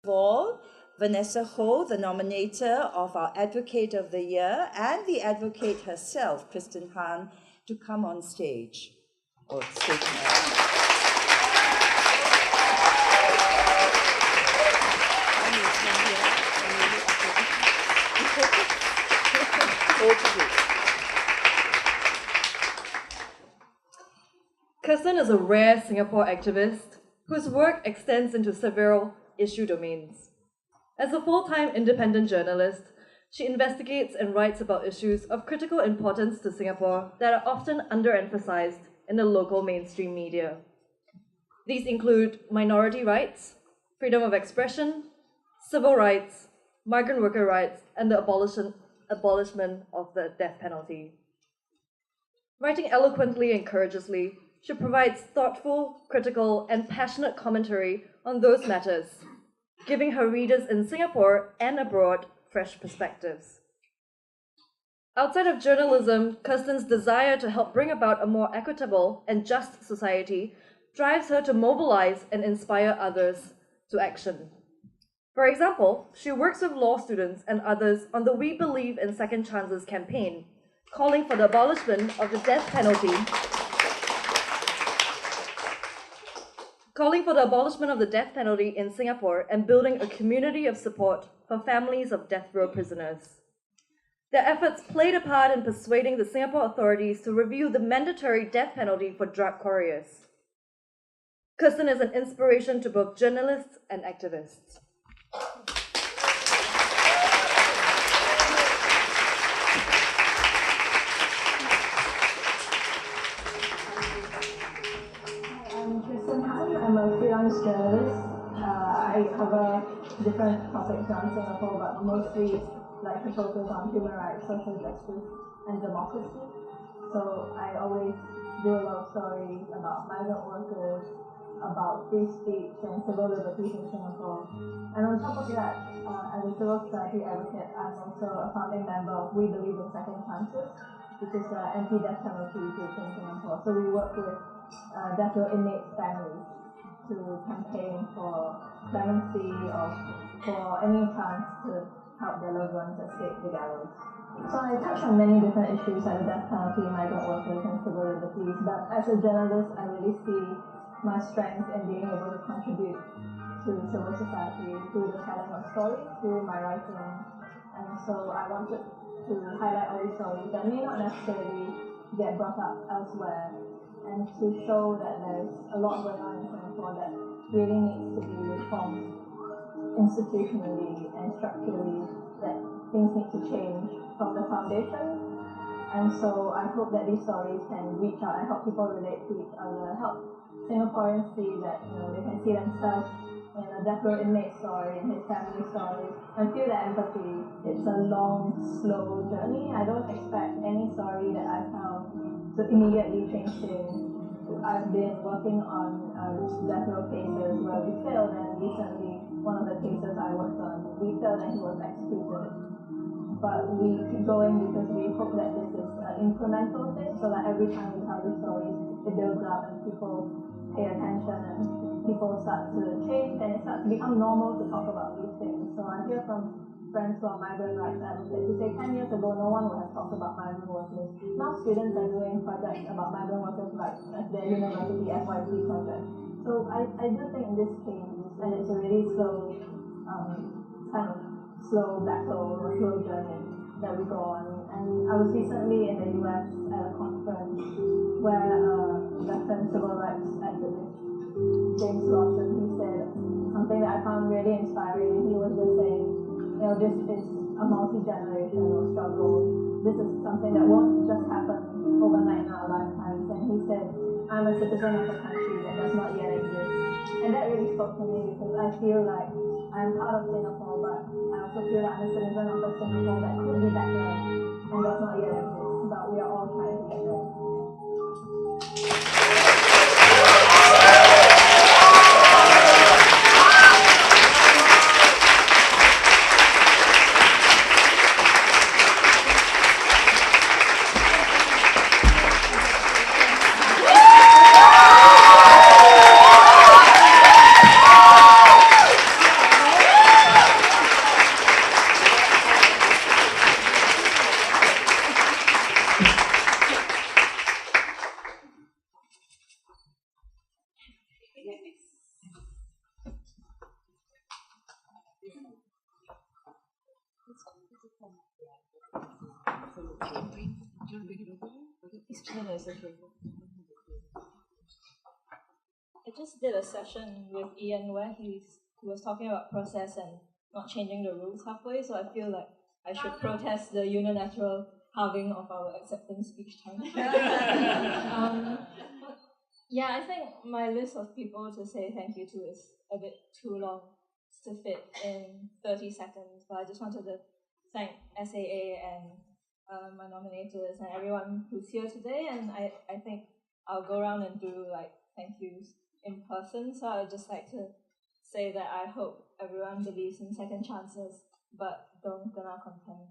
all, Vanessa Ho, the nominator of our Advocate of the Year, and the advocate herself, Kirsten Han, to come on stage. Or stage Kirsten is a rare Singapore activist whose work extends into several issue domains. As a full-time independent journalist, she investigates and writes about issues of critical importance to Singapore that are often underemphasized in the local mainstream media. These include minority rights, freedom of expression, civil rights, migrant worker rights, and the abolishment of the death penalty. Writing eloquently and courageously, she provides thoughtful, critical, and passionate commentary on those matters, giving her readers in Singapore and abroad fresh perspectives. Outside of journalism, Kirsten's desire to help bring about a more equitable and just society drives her to mobilize and inspire others to action. For example, she works with law students and others on the We Believe in Second Chances campaign, calling for the abolishment of the death penalty in Singapore and building a community of support for families of death row prisoners. Their efforts played a part in persuading the Singapore authorities to review the mandatory death penalty for drug couriers. Kirsten is an inspiration to both journalists and activists. I'm Kirsten Han. I'm a freelance journalist. I cover different topics around Singapore, but mostly like to focus on human rights, social justice, and democracy. So I always do a lot of stories about migrant workers, about free speech and civil liberties in Singapore. And on top of that, as a civil society advocate, I'm also a founding member of We Believe in Second Chances, which is an anti-death penalty group in Singapore. So we work with death row inmate families to campaign for clemency or for any chance to help their loved ones escape the gallows. So I touch on many different issues like the death penalty, migrant workers, and civil liberties. But as a journalist, I really see my strength in being able to contribute to civil society through the telling of stories, through my writing. And so I wanted to highlight all these stories that may not necessarily get brought up elsewhere, and to show that there's a lot going on in Singapore that really needs to be reformed institutionally and structurally, that things need to change from the foundation. And so I hope that these stories can reach out and help people relate to each other, help Singaporeans see that they can see themselves in a death row inmate story, in his family story, and feel that empathy. It's a long, slow journey. I don't expect any story that I tell to immediately change things. I've been working on death row cases where we failed, and recently one of the cases I worked on, we failed and he was executed. But we keep going because we hope that this is an incremental thing, so that every time we tell these stories, it builds up and people pay attention and people start to change and it starts to become normal to talk about these things. So I hear from friends who are migrant rights advocates who say 10 years ago no one would have talked about migrant workers. Now students are doing projects about migrant workers rights as their university FYP project. So I do think this changes, and it's a really slow kind of slow battle or slow journey that we go on. And I was recently in the US at a conference where veteran civil rights activist James Lawson, he said something that I found really inspiring. He was just saying, this is a multi-generational struggle. This is something that won't just happen overnight in our lifetimes. And he said, I'm a citizen of a country that does not yet exist. And that really spoke to me because I feel like I'm part of Singapore, but I also feel like I'm a citizen of a Singapore that could be better and does not yet exist. But we are all trying to get there. I just did a session with Ian where he was talking about process and not changing the rules halfway, so I feel like I should protest the unilateral halving of our acceptance speech time. Yeah, I think my list of people to say thank you to is a bit too long to fit in 30 seconds, but I just wanted to thank SAA and my nominators and everyone who's here today, and I think I'll go around and do like thank yous in person, so I would just like to say that I hope everyone believes in second chances, but don't gonna complain.